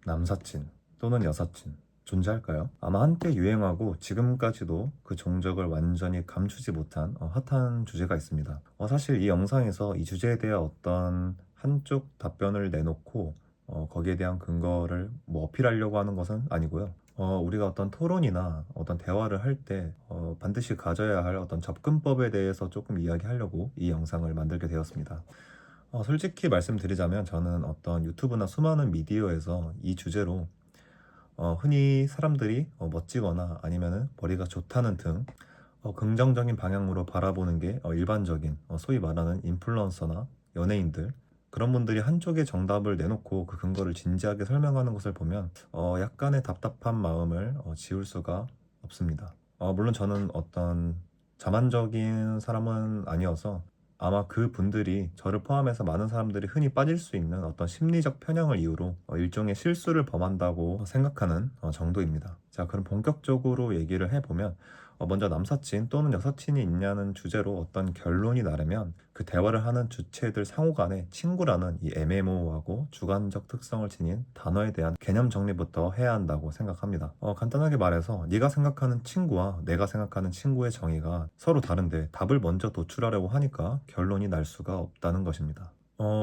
남사친 또는 여사친 존재할까요? 아마 한때 유행하고 지금까지도 그 종적을 완전히 감추지 못한 핫한 주제가 있습니다. 사실 이 영상에서 이 주제에 대한 어떤 한쪽 답변을 내놓고 거기에 대한 근거를 뭐 어필하려고 하는 것은 아니고요. 우리가 어떤 토론이나 어떤 대화를 할 때 반드시 가져야 할 어떤 접근법에 대해서 조금 이야기하려고 이 영상을 만들게 되었습니다. 솔직히 말씀드리자면 저는 어떤 유튜브나 수많은 미디어에서 이 주제로 흔히 사람들이 멋지거나 아니면은 머리가 좋다는 등 긍정적인 방향으로 바라보는 게 일반적인 소위 말하는 인플루언서나 연예인들 그런 분들이 한쪽의 정답을 내놓고 그 근거를 진지하게 설명하는 것을 보면 약간의 답답한 마음을 지울 수가 없습니다. 물론 저는 어떤 자만적인 사람은 아니어서 아마 그 분들이 저를 포함해서 많은 사람들이 흔히 빠질 수 있는 어떤 심리적 편향을 이유로 일종의 실수를 범한다고 생각하는 정도입니다. 자, 그럼 본격적으로 얘기를 해보면 먼저 남사친 또는 여사친이 있냐는 주제로 어떤 결론이 나려면 그 대화를 하는 주체들 상호 간에 친구라는 이 애매모호하고 주관적 특성을 지닌 단어에 대한 개념 정리부터 해야 한다고 생각합니다. 간단하게 말해서 네가 생각하는 친구와 내가 생각하는 친구의 정의가 서로 다른데 답을 먼저 도출하려고 하니까 결론이 날 수가 없다는 것입니다.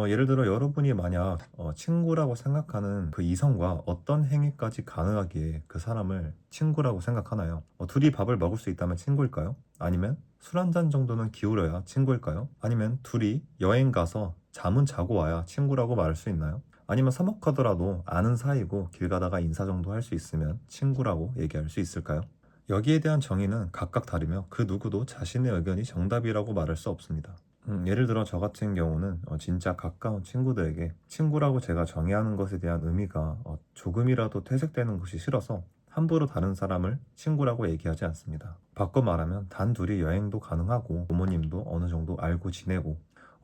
예를 들어 여러분이 만약 친구라고 생각하는 그 이성과 어떤 행위까지 가능하기에 그 사람을 친구라고 생각하나요? 둘이 밥을 먹을 수 있다면 친구일까요? 아니면 술 한 잔 정도는 기울여야 친구일까요? 아니면 둘이 여행 가서 잠은 자고 와야 친구라고 말할 수 있나요? 아니면 서먹하더라도 아는 사이고 길 가다가 인사 정도 할 수 있으면 친구라고 얘기할 수 있을까요? 여기에 대한 정의는 각각 다르며 그 누구도 자신의 의견이 정답이라고 말할 수 없습니다. 예를 들어 저 같은 경우는 진짜 가까운 친구들에게 친구라고 제가 정의하는 것에 대한 의미가 조금이라도 퇴색되는 것이 싫어서 함부로 다른 사람을 친구라고 얘기하지 않습니다. 바꿔 말하면 단 둘이 여행도 가능하고 부모님도 어느 정도 알고 지내고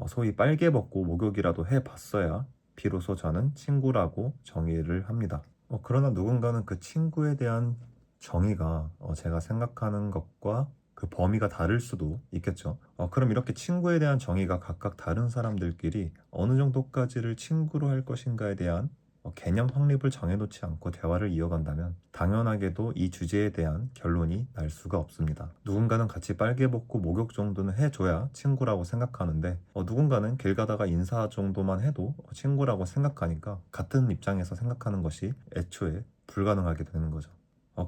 소위 빨개 벗고 목욕이라도 해봤어야 비로소 저는 친구라고 정의를 합니다. 그러나 누군가는 그 친구에 대한 정의가 제가 생각하는 것과 그 범위가 다를 수도 있겠죠. 그럼 이렇게 친구에 대한 정의가 각각 다른 사람들끼리 어느 정도까지를 친구로 할 것인가에 대한 개념 확립을 정해놓지 않고 대화를 이어간다면 당연하게도 이 주제에 대한 결론이 날 수가 없습니다. 누군가는 같이 빨개 벗고 목욕 정도는 해줘야 친구라고 생각하는데 누군가는 길 가다가 인사 정도만 해도 친구라고 생각하니까 같은 입장에서 생각하는 것이 애초에 불가능하게 되는 거죠.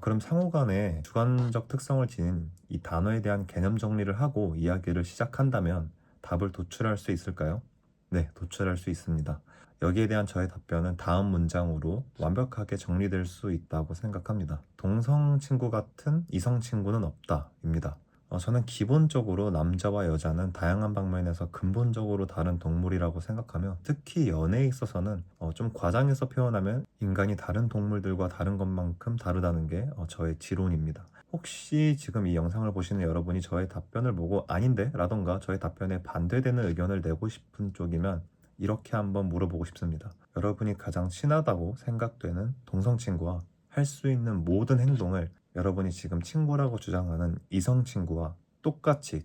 그럼 상호 간에 주관적 특성을 지닌 이 단어에 대한 개념 정리를 하고 이야기를 시작한다면 답을 도출할 수 있을까요? 네, 도출할 수 있습니다. 여기에 대한 저의 답변은 다음 문장으로 완벽하게 정리될 수 있다고 생각합니다. 동성 친구 같은 이성 친구는 없다입니다. 저는 기본적으로 남자와 여자는 다양한 방면에서 근본적으로 다른 동물이라고 생각하며 특히 연애에 있어서는 좀 과장해서 표현하면 인간이 다른 동물들과 다른 것만큼 다르다는 게 저의 지론입니다. 혹시 지금 이 영상을 보시는 여러분이 저의 답변을 보고 아닌데? 라던가 저의 답변에 반대되는 의견을 내고 싶은 쪽이면 이렇게 한번 물어보고 싶습니다. 여러분이 가장 친하다고 생각되는 동성 친구와 할 수 있는 모든 행동을 여러분이 지금 친구라고 주장하는 이성 친구와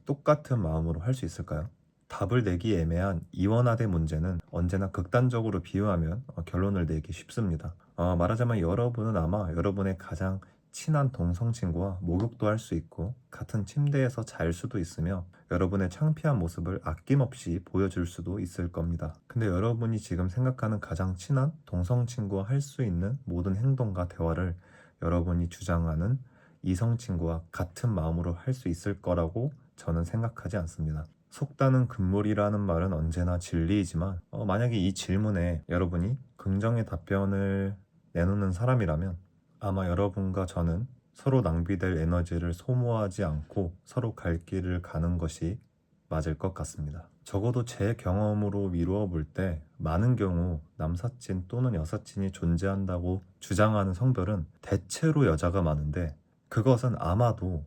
똑같은 마음으로 할 수 있을까요? 답을 내기 애매한 이원화된 문제는 언제나 극단적으로 비유하면 결론을 내기 쉽습니다. 말하자면 여러분은 아마 여러분의 가장 친한 동성 친구와 목욕도 할 수 있고 같은 침대에서 잘 수도 있으며 여러분의 창피한 모습을 아낌없이 보여줄 수도 있을 겁니다. 근데 여러분이 지금 생각하는 가장 친한 동성 친구와 할 수 있는 모든 행동과 대화를 여러분이 주장하는 이성 친구와 같은 마음으로 할 수 있을 거라고 저는 생각하지 않습니다. 속다는 금물이라는 말은 언제나 진리이지만 만약에 이 질문에 여러분이 긍정의 답변을 내놓는 사람이라면 아마 여러분과 저는 서로 낭비될 에너지를 소모하지 않고 서로 갈 길을 가는 것이 맞을 것 같습니다. 적어도 제 경험으로 미루어 볼 때 많은 경우 남사친 또는 여사친이 존재한다고 주장하는 성별은 대체로 여자가 많은데 그것은 아마도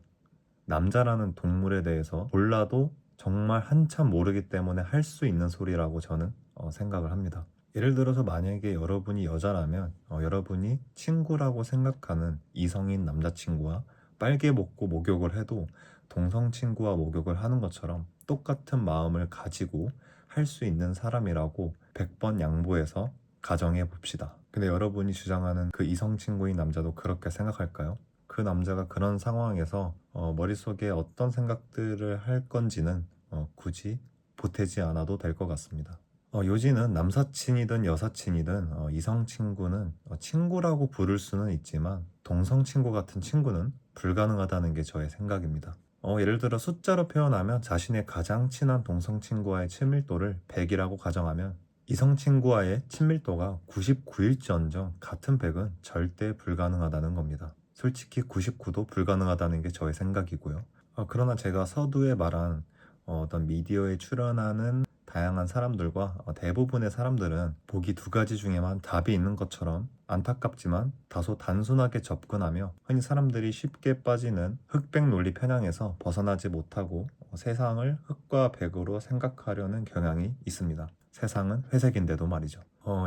남자라는 동물에 대해서 몰라도 정말 한참 모르기 때문에 할 수 있는 소리라고 저는 생각을 합니다. 예를 들어서 만약에 여러분이 여자라면 여러분이 친구라고 생각하는 이성인 남자친구와 빨개 벗고 목욕을 해도 동성 친구와 목욕을 하는 것처럼 똑같은 마음을 가지고 할 수 있는 사람이라고 100번 양보해서 가정해 봅시다. 근데 여러분이 주장하는 그 이성 친구인 남자도 그렇게 생각할까요? 그 남자가 그런 상황에서 머릿속에 어떤 생각들을 할 건지는 굳이 보태지 않아도 될 것 같습니다. 요지는 남사친이든 여사친이든 이성 친구는 친구라고 부를 수는 있지만 동성 친구 같은 친구는 불가능하다는 게 저의 생각입니다. 예를 들어 숫자로 표현하면 자신의 가장 친한 동성 친구와의 친밀도를 100이라고 가정하면 이성 친구와의 친밀도가 99일지언정 같은 100은 절대 불가능하다는 겁니다. 솔직히 99도 불가능하다는 게 저의 생각이고요. 그러나 제가 서두에 말한 어떤 미디어에 출연하는 다양한 사람들과 대부분의 사람들은 보기 두 가지 중에만 답이 있는 것처럼 안타깝지만 다소 단순하게 접근하며 흔히 사람들이 쉽게 빠지는 흑백 논리 편향에서 벗어나지 못하고 세상을 흑과 백으로 생각하려는 경향이 있습니다. 세상은 회색인데도 말이죠.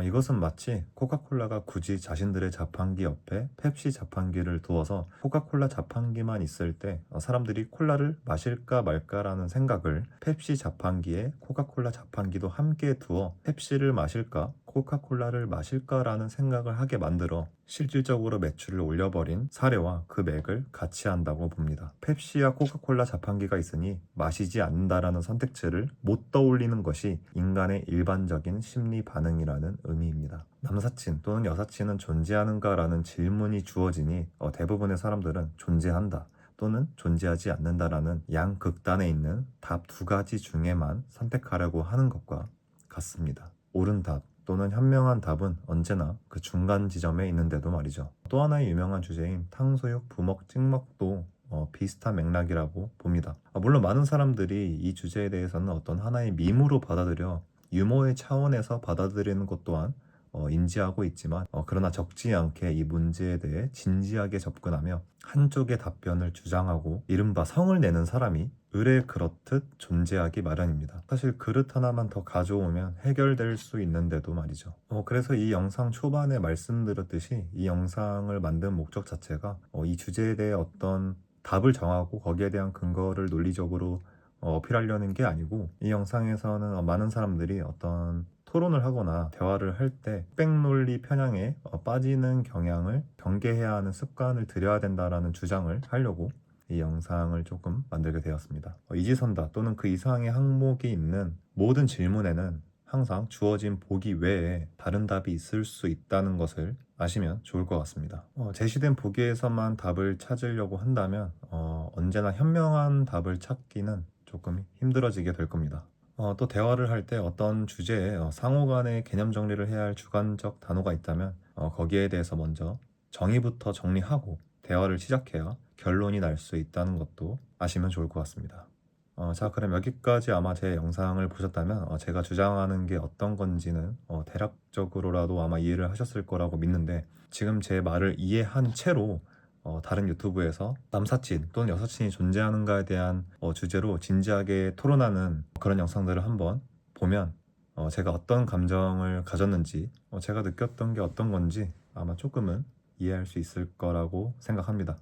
이것은 마치 코카콜라가 굳이 자신들의 자판기 옆에 펩시 자판기를 두어서 코카콜라 자판기만 있을 때 사람들이 콜라를 마실까 말까라는 생각을 펩시 자판기에 코카콜라 자판기도 함께 두어 펩시를 마실까 코카콜라를 마실까라는 생각을 하게 만들어 실질적으로 매출을 올려버린 사례와 그 맥을 같이 한다고 봅니다. 펩시와 코카콜라 자판기가 있으니 마시지 않는다라는 선택지를 못 떠올리는 것이 인간의 일반적인 심리 반응이라는 의미입니다. 남사친 또는 여사친은 존재하는가라는 질문이 주어지니 대부분의 사람들은 존재한다 또는 존재하지 않는다라는 양극단에 있는 답 두 가지 중에만 선택하려고 하는 것과 같습니다. 옳은 답 또는 현명한 답은 언제나 그 중간 지점에 있는데도 말이죠. 또 하나의 유명한 주제인 탕수육, 부먹, 찍먹도 비슷한 맥락이라고 봅니다. 물론 많은 사람들이 이 주제에 대해서는 어떤 하나의 밈으로 받아들여 유머의 차원에서 받아들이는 것 또한 인지하고 있지만 그러나 적지 않게 이 문제에 대해 진지하게 접근하며 한쪽의 답변을 주장하고 이른바 성을 내는 사람이 의뢰 그렇듯 존재하기 마련입니다. 사실 그릇 하나만 더 가져오면 해결될 수 있는데도 말이죠. 그래서 이 영상 초반에 말씀드렸듯이 이 영상을 만든 목적 자체가 이 주제에 대해 어떤 답을 정하고 거기에 대한 근거를 논리적으로 어필하려는 게 아니고 이 영상에서는 많은 사람들이 어떤 토론을 하거나 대화를 할 때 흑백논리 편향에 빠지는 경향을 경계해야 하는 습관을 들여야 된다라는 주장을 하려고 이 영상을 조금 만들게 되었습니다. 이지선다 또는 그 이상의 항목이 있는 모든 질문에는 항상 주어진 보기 외에 다른 답이 있을 수 있다는 것을 아시면 좋을 것 같습니다. 제시된 보기에서만 답을 찾으려고 한다면 언제나 현명한 답을 찾기는 조금 힘들어지게 될 겁니다. 또 대화를 할 때 어떤 주제에 상호 간의 개념 정리를 해야 할 주관적 단어가 있다면 거기에 대해서 먼저 정의부터 정리하고 대화를 시작해야 결론이 날 수 있다는 것도 아시면 좋을 것 같습니다. 자, 그럼 여기까지 아마 제 영상을 보셨다면 제가 주장하는 게 어떤 건지는 대략적으로라도 아마 이해를 하셨을 거라고 믿는데 지금 제 말을 이해한 채로 다른 유튜브에서 남사친 또는 여사친이 존재하는가에 대한 주제로 진지하게 토론하는 그런 영상들을 한번 보면 제가 어떤 감정을 가졌는지 제가 느꼈던 게 어떤 건지 아마 조금은 이해할 수 있을 거라고 생각합니다.